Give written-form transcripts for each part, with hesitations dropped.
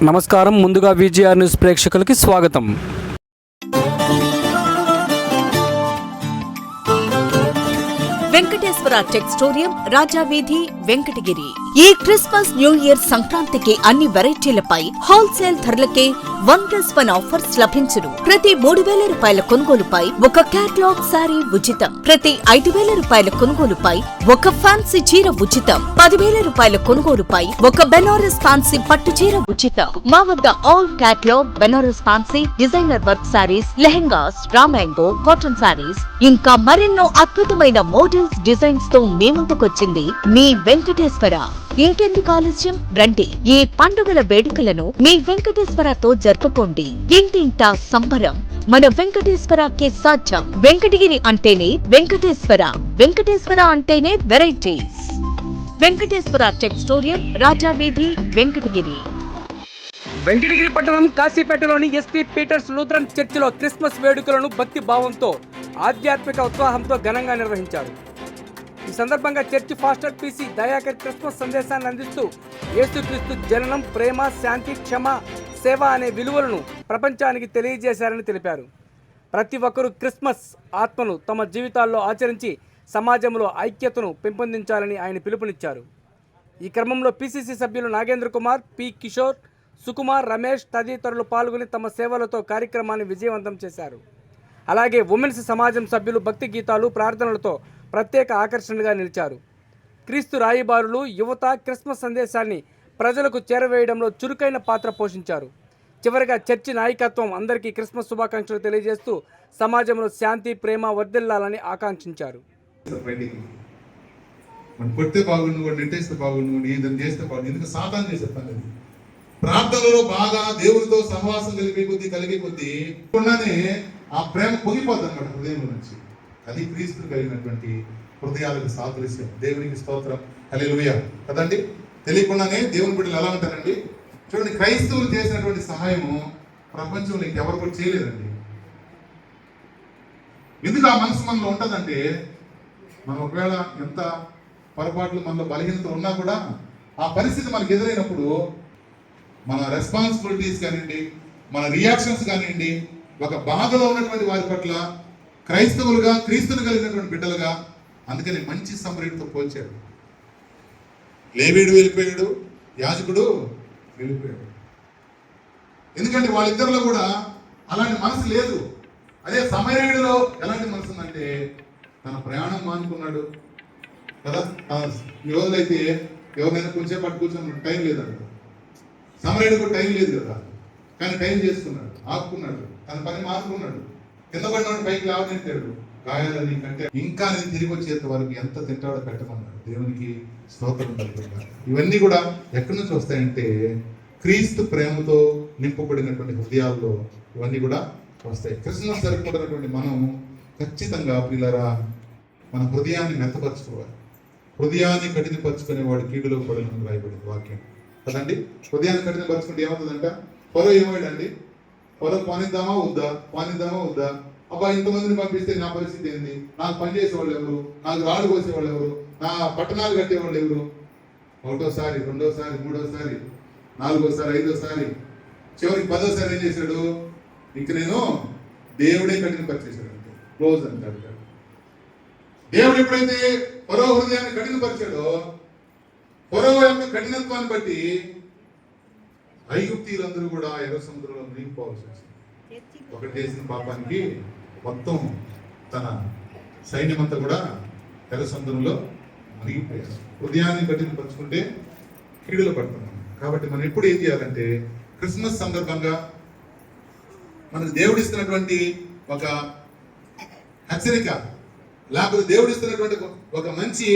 నమస్కారం. ముందుగా VGR news ప్రేక్షకులకి స్వాగతం. వెంకటేశ్వర టెక్స్టోరియం, రాజా వీధి, వెంకటగిరి. ఈ క్రిస్మస్ న్యూ ఇయర్ సంక్రాంతికి అన్ని వెరైటీలపై హోల్సేల్ ధరలకే 1+1 ఆఫర్స్ లభించును. ప్రతి 3,000 రూపాయల కొనుగోలుపై ఒక క్యాటలాగ్ సారీ ఉచితం. ప్రతి 5,000 రూపాయల కొనుగోలుపై ఒక ఫ్యాన్సీ చీర ఉచితం. 10,000 రూపాయల కొనుగోలుపై ఒక బెనారస్ ఫ్యాన్సీ పట్టు చీర ఉచితం. మా వద్ద all catalogue Banaras fancy designer work sarees, lehengas, రామాంగో, కాటన్ సారీస్, ఇంకా మరెన్నో అద్భుతమైన మోడల్స్, డిజైన్స్ తో మీ ముందుకొచ్చింది మీ వెంకటేశ్వర. ఇంకెందుకు ఆలస్యం, రండి. ఈ పండుగల వేడుకలను మీ వెంకటేశ్వరతో జరుపుకోండి. ఇంటింటా సంబరం మన వెంకటేశ్వరకే సాధ్యం. వెంకటగిరి అంటేనే వెంకటేశ్వర, వెంకటేశ్వర అంటేనే వెరైటీస్. వెంకటేశ్వర టెక్స్టోరియం, రాజా వీధి, వెంకటగిరి. వెంకటగిరి పట్టణం కాశీపేటలోని ఎస్పీ పీటర్స్ లూథరన్ చర్చిలో క్రిస్మస్ వేడుకలను భక్తి భావంతో, ఆధ్యాత్మిక ఉత్సాహంతో ఘనంగా నిర్వహించారు. ఈ సందర్భంగా church faster PC Dayakar Christmas సందేశాన్ని అందిస్తూ యేసుక్రీస్తు జననం, ప్రేమ, శాంతి, క్షమ, సేవ అనే విలువలను ప్రపంచానికి తెలియజేశారని తెలిపారు. ప్రతి ఒక్కరూ క్రిస్మస్ ఆత్మను తమ జీవితాల్లో ఆచరించి సమాజంలో ఐక్యతను పెంపొందించాలని ఆయన పిలుపునిచ్చారు. ఈ క్రమంలో పిసిసి సభ్యులు నాగేంద్ర కుమార్, పి కిషోర్, సుకుమార్, రమేష్ తదితరులు పాల్గొని తమ సేవలతో కార్యక్రమాన్ని విజయవంతం చేశారు. అలాగే ఉమెన్స్ సమాజం సభ్యులు భక్తి గీతాలు, ప్రార్థనలతో ప్రత్యేక ఆకర్షణగా నిలిచారు. క్రీస్తు రాయబారులు, యువత క్రిస్మస్ సందేశాన్ని ప్రజలకు చేరవేయడంలో చురుకైన పాత్ర పోషించారు. చివరిగా చర్చి నాయకత్వం అందరికీ క్రిస్మస్ శుభాకాంక్షలు తెలియజేస్తూ సమాజంలో శాంతి, ప్రేమ వర్ధిల్లాలని ఆకాంక్షించారు. ప్రార్థనలో బాగా దేవునితో సహవాసం కలిగే కొద్దీ ఆ ప్రేమ పొంగిపోద్ది అన్నమాట హృదయం నుంచి. అది క్రీస్తు కలిగినటువంటి హృదయాలకు సాదృశ్యం. దేవునికి స్తోత్రం, హల్లెలూయా కదండి. తెలియకుండానే దేవుని బిడ్డలు ఎలా ఉంటారండి? చూడండి, క్రైస్తవులు చేసినటువంటి సహాయము ప్రపంచంలో ఇంకెవరు కూడా చేయలేదండి. ఎందుకు ఆ మనసు మనలో ఉంటుందంటే, మనం ఒకవేళ ఎంత పొరపాట్లు మనలో బలహీనత ఉన్నా కూడా ఆ పరిస్థితి మనకు ఎదురైనప్పుడు మన రెస్పాన్సిబిలిటీస్ కానివ్వండి, మన రియాక్షన్స్ కానివ్వండి, ఒక బాధలో ఉన్నటువంటి వారి పట్ల క్రైస్తవులుగా, క్రీస్తుని కలిగినటువంటి బిడ్డలుగా, అందుకని మంచి సమరీతో పోల్చాడు. లేవీడు వెళ్ళిపోయాడు, యాజకుడు వెళ్ళిపోయాడు. ఎందుకంటే వాళ్ళిద్దరిలో కూడా అలాంటి మనసు లేదు. అదే సమరీయుడిలో ఎలాంటి మనసు ఉందంటే, తన ప్రయాణం మానుకున్నాడు కదా. ఈ రోజులైతే ఎవరినైనా కొంచెం పట్టు కూర్చొని టైం లేదంట. సమరీయుడికి టైం లేదు కదా, కానీ టైం చేసుకున్నాడు, ఆపుకున్నాడు, తన పని మార్చుకున్నాడు. కింద పడినాడు, పైకి లేవనెత్తాడు. గాయాలని కంటే ఇంకా నేను తిరిగి వచ్చేంత వరకు ఎంత తింటాడో పెట్టమన్నాడు. దేవునికి స్తోత్రం కలుగుతాడు. ఇవన్నీ కూడా ఎక్కడి నుంచి వస్తాయంటే, క్రీస్తు ప్రేమతో నింపబడినటువంటి హృదయాల్లో ఇవన్నీ కూడా వస్తాయి. క్రిస్మస్ జరుపుకుంటున్నటువంటి మనం ఖచ్చితంగా పిల్లరా మన హృదయాన్ని మెత్తపరచుకోవాలి. హృదయాన్ని కఠినపరుచుకునేవాడు కీడులో పడిన రాయబడింది వాక్యం కదండి. హృదయాన్ని కఠినపరుచుకుంటే ఏమవుతుందంట? పొరవ ఏమాడండి? పొరవ పానిద్దామా వద్దా? అబ్బా, ఇంతమందిని పంపిస్తే నా పరిస్థితి ఏంది? నాకు పని చేసేవాళ్ళు ఎవరు? నాకు రాళ్ళు కోసేవాళ్ళు ఎవరు? నా పట్టణాలు కట్టేవాళ్ళు ఎవరు? ఒకటోసారి, రెండోసారి, మూడోసారి, నాలుగోసారి, ఐదోసారి, చివరికి 10వ సారి ఏం చేశాడు? ఇంక నేను దేవుడే కఠినపరిచేశాడు, క్లోజ్ అంటాడు. దేవుడు ఎప్పుడైతే పొరవ హృదయాన్ని కఠినపరిచాడో, పొరవ యొక్క కఠినత్వాన్ని బట్టి ఐగుప్తీయులందరూ కూడా ఎర్ర సముద్రంలో మునిగిపోవాల్సి వచ్చింది. ఒకటి చేసిన పాపానికి మొత్తం తన సైన్యమంతా కూడా ఎర్ర సముద్రంలో మునిగిపోయారు. హృదయాన్ని కఠినపరుచుకుంటే కీడులు పడుతున్నాం. కాబట్టి మనం ఎప్పుడు ఏం చేయాలంటే, క్రిస్మస్ సందర్భంగా మనకు దేవుడిస్తున్నటువంటి ఒక హెచ్చరిక, లేకపోతే దేవుడిస్తున్నటువంటి ఒక మంచి,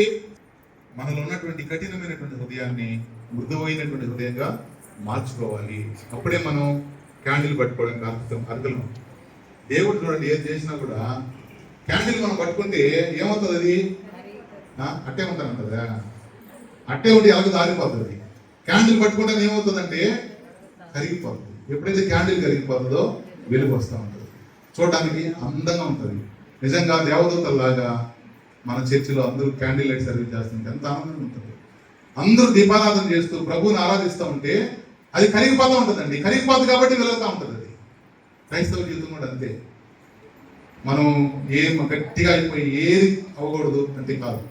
మనలో ఉన్నటువంటి కఠినమైనటువంటి హృదయాన్ని మృదువైనటువంటి హృదయంగా మార్చుకోవాలి. అప్పుడే మనం క్యాండిల్ పట్టుకోవడానికి అర్హులం. దేవుడు చూడండి, ఏది చేసినా కూడా క్యాండిల్ మనం పట్టుకుంటే ఏమవుతుంది? అది అట్టే ఉంటానంటదా? అట్టే ఉండి ఎలాగో దారిపోతుంది. క్యాండిల్ పట్టుకుంటే ఏమవుతుందంటే కరిగిపోతుంది. ఎప్పుడైతే క్యాండిల్ కరిగిపోతుందో వెలుగు వస్తూ ఉంటుంది, చూడడానికి అందంగా ఉంటుంది. నిజంగా దేవదూతల్లాగా మన చర్చిలో అందరూ క్యాండిల్ లైట్ సర్వీస్ చేస్తుంటే ఎంత ఆనందంగా ఉంటుంది. అందరూ దీపారాధన చేస్తూ ప్రభువుని ఆరాధిస్తూ ఉంటే అది కరిగిపోతూ ఉంటుందండి. కరిగిపోతుంది కాబట్టి వెలుగుతూ ఉంటుంది. అది క్రైస్తవ జీవితం కూడా అంతే. మనం ఏం గట్టిగా అయిపోయి ఏది అవ్వకూడదు అంటే కాదు,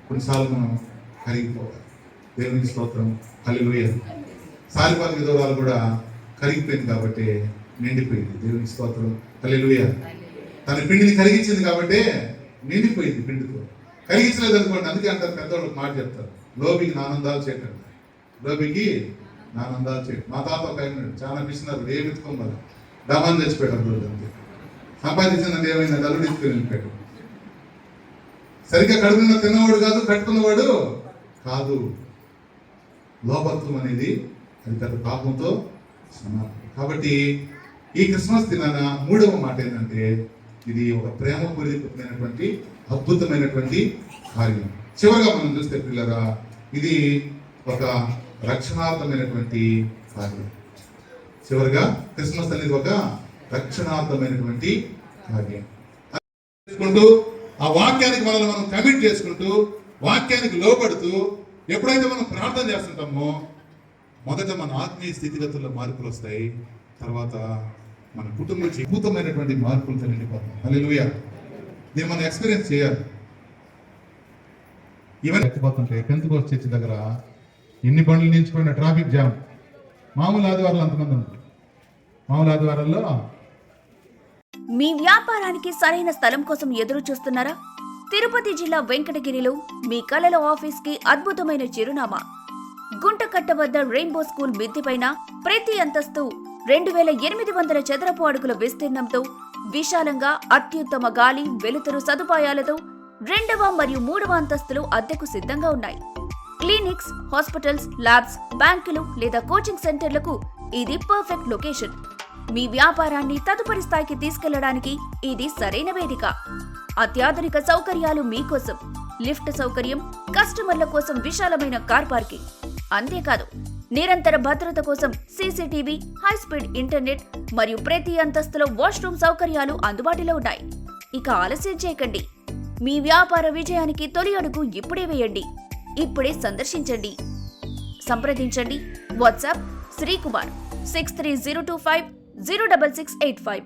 కొన్నిసార్లు మనం కరిగిపోవాలి. దేవునికి స్తోత్రం, హల్లెలూయా. సాలిపాత విధవరాలు కూడా కరిగిపోయింది కాబట్టి నిండిపోయింది. దేవునికి స్తోత్రం, హల్లెలూయా. తన పిండిని కరిగించింది కాబట్టి నిండిపోయింది పిండితో. కరిగించలేదు అనుకోండి, అందుకే అంటారు పెద్దవాళ్ళు మాట చెప్తారు, లోబికి నానందాలు చేయకండి, లోబికి నానందాలు చేయకండి. మా తాత ఒక ఆయన చాలా మిషనరు, ఏమి ఎత్తుకోవాలి డబాన్ని తెచ్చిపెట్టారు. అంతే సంపాదించినది ఏమైందంటే అల్లుడు ఎత్తుకుని వెళ్ళిపోయాడు. సరిగ్గా కడుపున తిన్నవాడు కాదు, కట్టుకున్నవాడు కాదు. లోపత్వం అనేది అది పెద్ద పాపంతో సమానం. కాబట్టి ఈ క్రిస్మస్ దినాన మూడవ మాట ఏంటంటే, ఇది ఒక ప్రేమపూరితమైనటువంటి అద్భుతమైనటువంటి కార్యం. చివరిగా మనం చూస్తే పిల్లరా, ఇది ఒక రక్షణార్థమైనటువంటి కార్యం. చివరిగా క్రిస్మస్ అనేది ఒక రక్షణార్థమైనటువంటి కార్యం. చేసుకుంటూ ఆ వాక్యానికి మనల్ని మనం కమిట్ చేసుకుంటూ, వాక్యానికి లోబడుతూ ఎప్పుడైతే మనం ప్రార్థన చేస్తుంటామో, మొదట మన ఆత్మీయ స్థితిగతుల్లో మార్పులు వస్తాయి. తర్వాత మన కుటుంబం అద్భుతమైనటువంటి మార్పులతో నిండిపోతాం. హల్లెలూయా. దీన్ని మనం ఎక్స్పీరియన్స్ చేయాలి. ఈవెన్ ఎక్కిపోతుంటే పెంతెకోస్తు చర్చి దగ్గర ఎన్ని బండ్లు నిలిచిపోయిన ట్రాఫిక్ జామ్. మామూలు ఆదివారాలు అంతమంది ఉంటారు. మామూలు ఆదివారాల్లో మీ వ్యాపారానికి సరైన స్థలం కోసం ఎదురు చూస్తున్నారా? తిరుపతి జిల్లా వెంకటగిరిలో మీ కలల ఆఫీస్ కి అద్భుతమైన చిరునామా. గుంటకట్ట వద్ద రెయిన్బో స్కూల్ మిద్దెపైన ప్రతి అంతస్తు 2800 చదరపు అడుగుల విస్తీర్ణంతో విశాలంగా అత్యుత్తమ గాలి, వెలుతురు సదుపాయాలతో 2వ మరియు 3వ అంతస్తులు అద్దెకు సిద్ధంగా ఉన్నాయి. క్లినిక్స్, హాస్పిటల్స్, ల్యాబ్స్, బ్యాంకులు లేదా కోచింగ్ సెంటర్లకు ఇది పర్ఫెక్ట్ లొకేషన్. మీ వ్యాపారాన్ని తదుపరి స్థాయికి తీసుకెళ్లడానికి ఇది సరైన వేదిక. అత్యాధునిక సౌకర్యాలు మీకోసం, లిఫ్ట్ సౌకర్యం, కస్టమర్ల కోసం విశాలమైన కార్ పార్కింగ్. అంతేకాదు, నిరంతర భద్రత కోసం సీసీటీవీ, హై స్పీడ్ ఇంటర్నెట్ మరియు ప్రతి అంతస్తులో వాష్రూమ్ సౌకర్యాలు అందుబాటులో ఉన్నాయి. ఇక ఆలస్యం చేయకండి. మీ వ్యాపార విజయానికి తొలి అడుగు ఇప్పుడే వేయండి. ఇప్పుడే సందర్శించండి. సంప్రదించండి. వాట్సాప్ శ్రీకుమార్ 63025 06685.